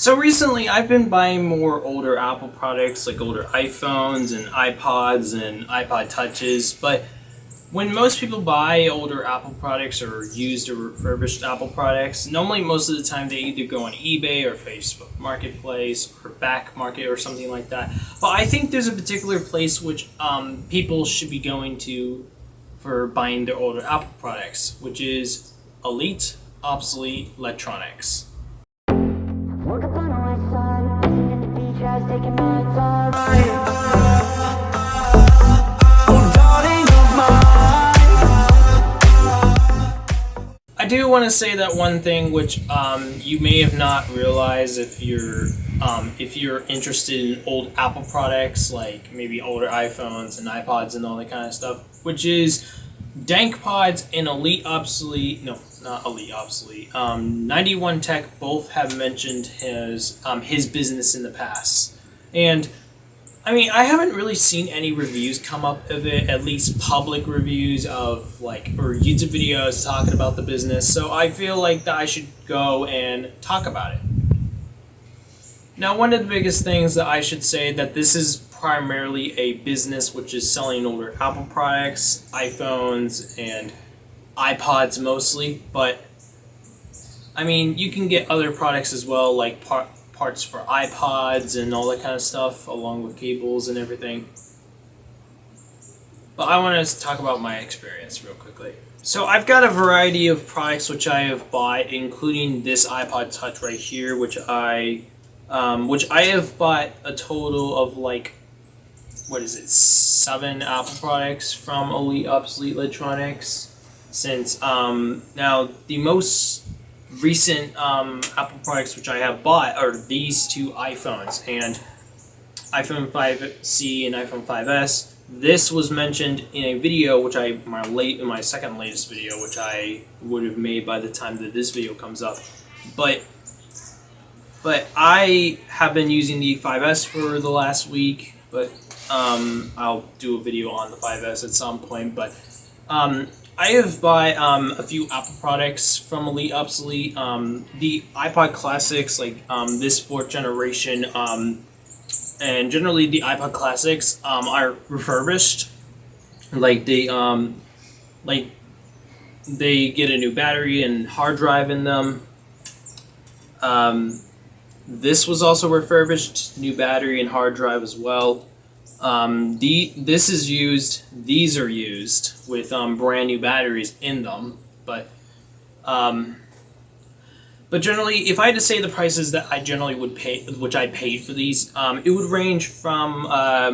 So recently, I've been buying more older Apple products, like older iPhones and iPods and iPod Touches. But when most people buy older Apple products or used or refurbished Apple products, normally most of the time they either go on eBay or Facebook Marketplace or Back Market or something like that. But I think there's a particular place which people should be going to for buying their older Apple products, which is Elite Obsolete Electronics. Woke up on the west side, sitting at the beach, I was taking my time. I do want to say that one thing which you may have not realized if you're interested in old Apple products, like maybe older iPhones and iPods and all that kind of stuff, which is Dank Pods and Elite Obsolete, no, not Elite Obsolete, 91 Tech both have mentioned his business in the past. And I mean, I haven't really seen any reviews come up of it, at least public reviews of or YouTube videos talking about the business. So I feel like that I should go and talk about it. Now, one of the biggest things that I should say that this is primarily a business which is selling older Apple products, iPhones, and iPods mostly. But I mean, you can get other products as well, like parts for iPods and all that kind of stuff, along with cables and everything. But I want to talk about my experience real quickly. So I've got a variety of products which I have bought, including this iPod Touch right here, which I have bought a total of 7 Apple products from Elite Obsolete Electronics. Since now the most recent Apple products which I have bought are these two iPhones, and iPhone 5C and iPhone 5S. This was mentioned in a video which my second latest video, which I would have made by the time that this video comes up. But I have been using the 5S for the last week, but I'll do a video on the 5S at some point. But I have bought a few Apple products from Elite Obsolete. The iPod Classics, this 4th generation, and generally the iPod Classics are refurbished. They get a new battery and hard drive in them. This was also refurbished, new battery and hard drive as well. These are used with brand new batteries in them, but generally, if I had to say the prices that I generally would pay, which I paid for these, it would range from I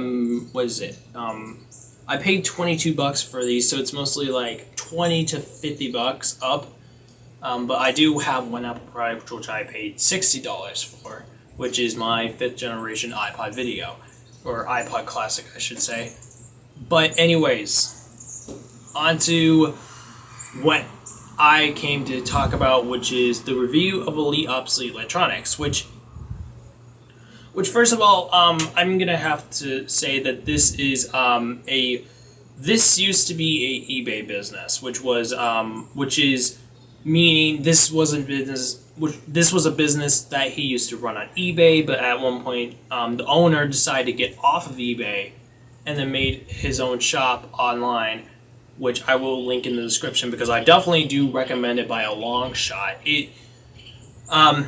paid $22 for these, so it's mostly like $20 to $50 up. But I do have one Apple product which I paid $60 for, which is my 5th generation iPod Video. Or iPod Classic, I should say. But anyways, on to what I came to talk about, which is the review of Elite Obsolete Electronics, which first of all, I'm gonna have to say that this is this used to be a eBay business, which is meaning this wasn't business. This was a business that he used to run on eBay, but at one point, the owner decided to get off of eBay and then made his own shop online, which I will link in the description because I definitely do recommend it by a long shot. I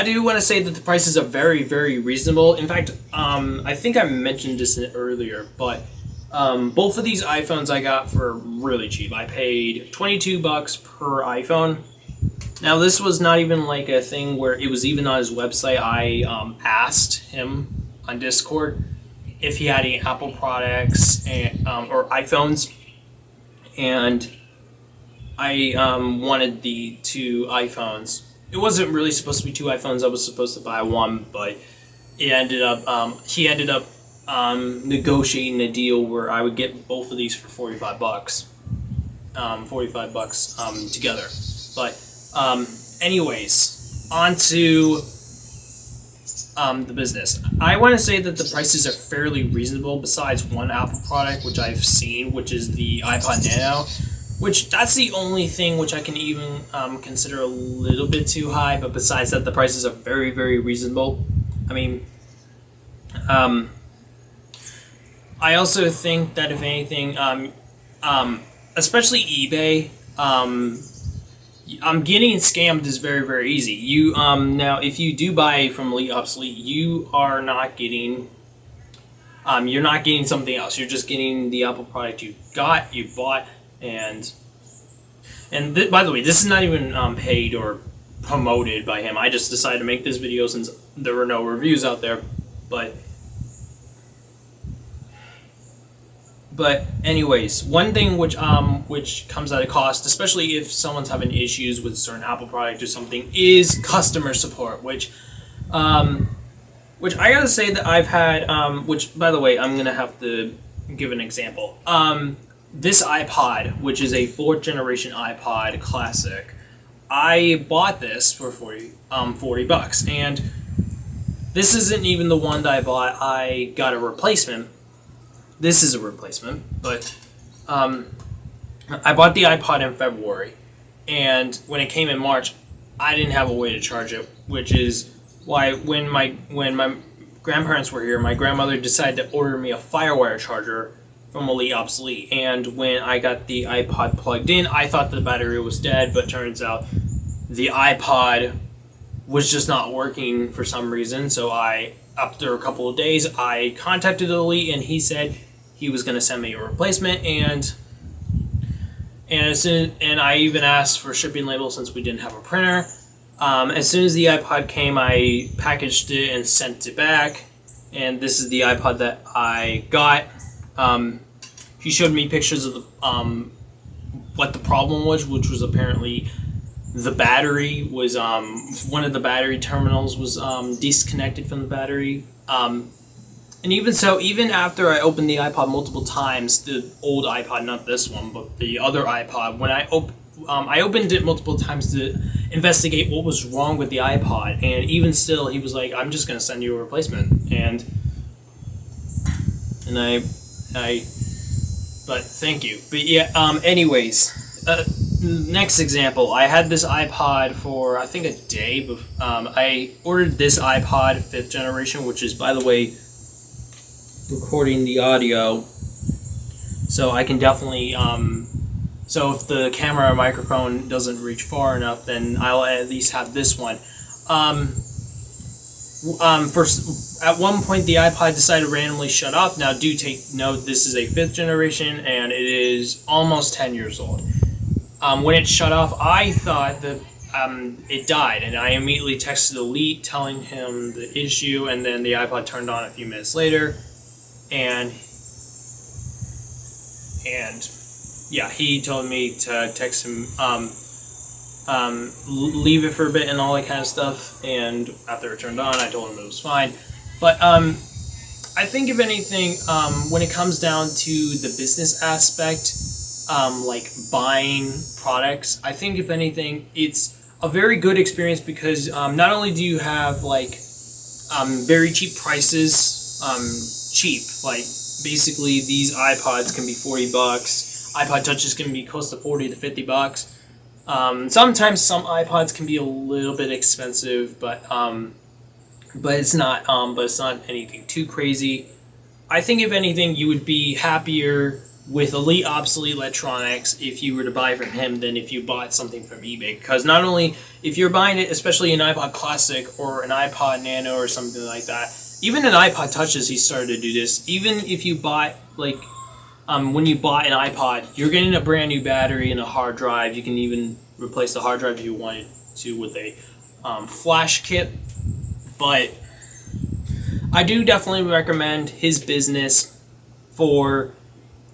do want to say that the prices are very, very reasonable. In fact, I think I mentioned this earlier, but both of these iPhones I got for really cheap. I paid $22 per iPhone. Now, this was not even like a thing where it was even on his website. I asked him on Discord if he had any Apple products or iPhones, and I wanted the 2 iPhones. It wasn't really supposed to be 2 iPhones. I was supposed to buy one, but he ended up negotiating a deal where I would get both of these for $45. $45 together, but. Anyways, on to the business. I want to say that the prices are fairly reasonable besides one Apple product which I've seen, which is the iPod Nano, which that's the only thing which I can even consider a little bit too high. But besides that, the prices are very, very reasonable. I mean, I also think that if anything, especially eBay, getting scammed is very, very easy. You now if you do buy from Elite Obsolete, you are not getting you're not getting something else. You're just getting the Apple product you bought, and by the way, this is not even paid or promoted by him. I just decided to make this video since there were no reviews out there, But anyways, one thing which comes at a cost, especially if someone's having issues with a certain Apple product or something, is customer support. Which I gotta say that I've had. Which, by the way, I'm gonna have to give an example. This iPod, which is a 4th generation iPod Classic, I bought this for $40, and this isn't even the one that I bought. I got a replacement. This is a replacement, but I bought the iPod in February, and when it came in March, I didn't have a way to charge it, which is why when my grandparents were here, my grandmother decided to order me a FireWire charger from Elite Obsolete, and when I got the iPod plugged in, I thought the battery was dead, but turns out the iPod was just not working for some reason, so after a couple of days, I contacted Elite, and he said he was going to send me a replacement, and I even asked for a shipping label since we didn't have a printer. As soon as the iPod came, I packaged it and sent it back, and this is the iPod that I got. He showed me pictures of the what the problem was, which was apparently the battery was one of the battery terminals was disconnected from the battery, and even so, even after I opened the iPod multiple times, the old iPod, not this one, but the other iPod, when I opened it multiple times to investigate what was wrong with the iPod, and even still, he was like, "I'm just gonna send you a replacement," and but thank you. But yeah, anyways. Next example, I had this iPod for I think a day. I ordered this iPod 5th generation, which is, by the way, recording the audio, so I can definitely so if the camera or microphone doesn't reach far enough, then I'll at least have this one. First, at one point the iPod decided to randomly shut off. Now do take note, this is a 5th generation and it is almost 10 years old. When it shut off, I thought that it died, and I immediately texted Elite telling him the issue, and then the iPod turned on a few minutes later, and yeah, he told me to text him, leave it for a bit and all that kind of stuff, and after it turned on, I told him it was fine. But I think if anything, when it comes down to the business aspect, like buying products, I think if anything, it's a very good experience because not only do you have like very cheap prices, like basically these iPods can be $40, iPod Touches can be close to $40 to $50. Sometimes some iPods can be a little bit expensive, but it's not anything too crazy. I think if anything, you would be happier with Elite Obsolete Electronics if you were to buy from him than if you bought something from eBay. Because not only if you're buying it, especially an iPod Classic or an iPod Nano or something like that, even an iPod Touches, he started to do this. Even if you bought like when you bought an iPod, you're getting a brand new battery and a hard drive. You can even replace the hard drive if you wanted to with a flash kit. But I do definitely recommend his business for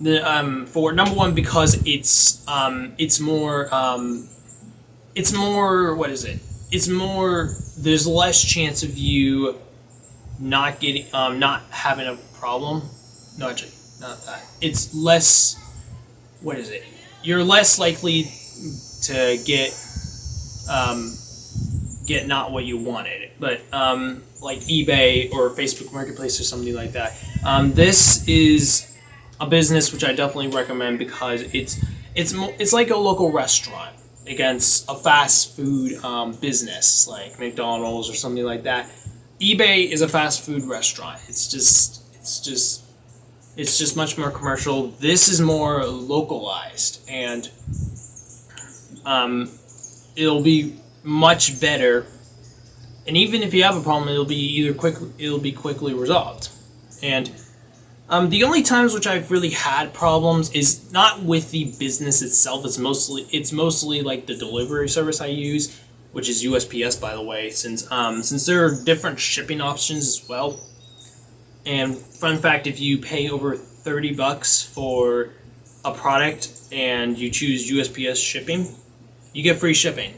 number one, because it's more what is it? It's more, there's less chance of you not getting not having a problem. No, actually, not that. It's less, what is it? You're less likely to get not what you wanted, but like eBay or Facebook Marketplace or something like that. This is a business which I definitely recommend because it's it's like a local restaurant against a fast food business like McDonald's or something like that. eBay is a fast food restaurant. It's just much more commercial. This is more localized, and it'll be much better. And even if you have a problem, it'll be quickly resolved. And the only times which I've really had problems is not with the business itself. It's mostly like the delivery service I use, which is USPS, by the way, since there are different shipping options as well. And fun fact, if you pay over $30 for a product and you choose USPS shipping, you get free shipping.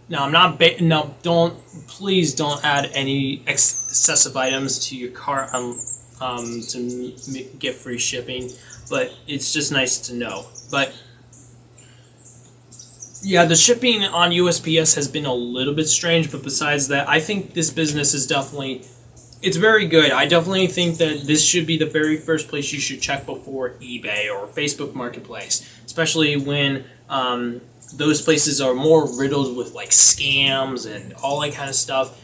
Now, I'm not please don't add any excessive items to your cart to get free shipping, but it's just nice to know. But yeah, the shipping on USPS has been a little bit strange, but besides that, I think this business is it's very good. I definitely think that this should be the very first place you should check before eBay or Facebook Marketplace, especially when those places are more riddled with like scams and all that kind of stuff.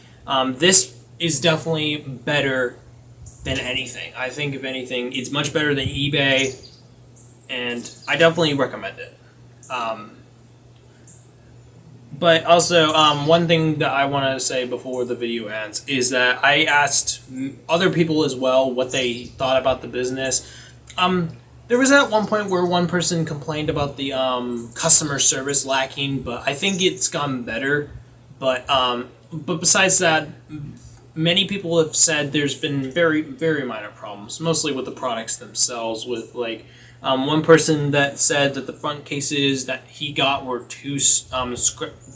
This is definitely better than anything. I think if anything, it's much better than eBay, and I definitely recommend it. But also, one thing that I want to say before the video ends is that I asked other people as well what they thought about the business. There was at one point where one person complained about the customer service lacking, but I think it's gotten better. But besides that, many people have said there's been very, very minor problems, mostly with the products themselves. With like one person that said that the front cases that he got were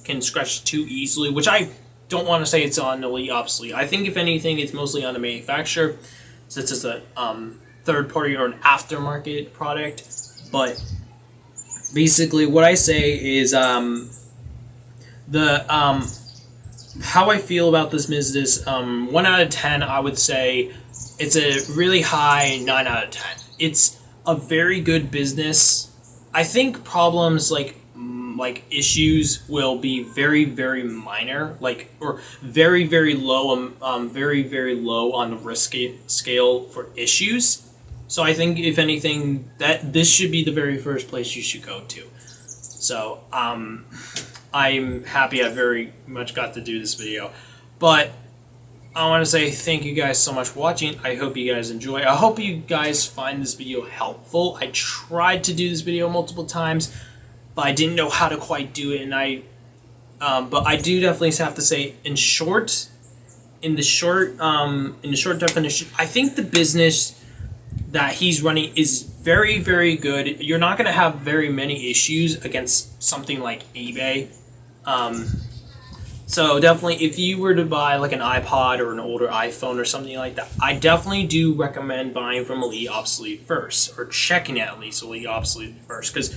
can scratch too easily, which I don't want to say it's on Elite Obsolete. I think if anything, it's mostly on the manufacturer, since it's a third party or an aftermarket product. But basically, what I say is how I feel about this business. 1 out of 10, I would say it's a really high 9 out of 10. It's a very good business. I think problems like issues will be very, very minor, or very, very low, very, very low on the risk scale for issues. So I think if anything, that this should be the very first place you should go to. So I'm happy I very much got to do this video, but I want to say thank you guys so much for watching. I hope you guys enjoy. I hope you guys find this video helpful. I tried to do this video multiple times, but I didn't know how to quite do it, and but I do definitely have to say, in the short definition, I think the business that he's running is very, very good. You're not going to have very many issues against something like eBay. So definitely, if you were to buy like an iPod or an older iPhone or something like that, I definitely do recommend buying from Elite Obsolete first, or checking at least Elite Obsolete first, because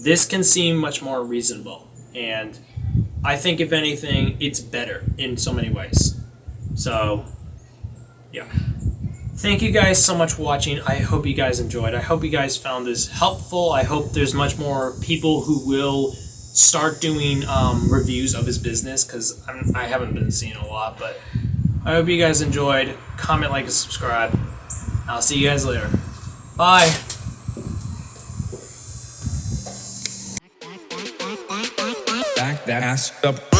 this can seem much more reasonable, and I think if anything, it's better in so many ways. So yeah, thank you guys so much for watching. I hope you guys enjoyed. I hope you guys found this helpful. I hope there's much more people who will start doing reviews of his business, because I haven't been seeing a lot. But I hope you guys enjoyed. Comment, like, and subscribe. I'll see you guys later. Bye. Back that ass up.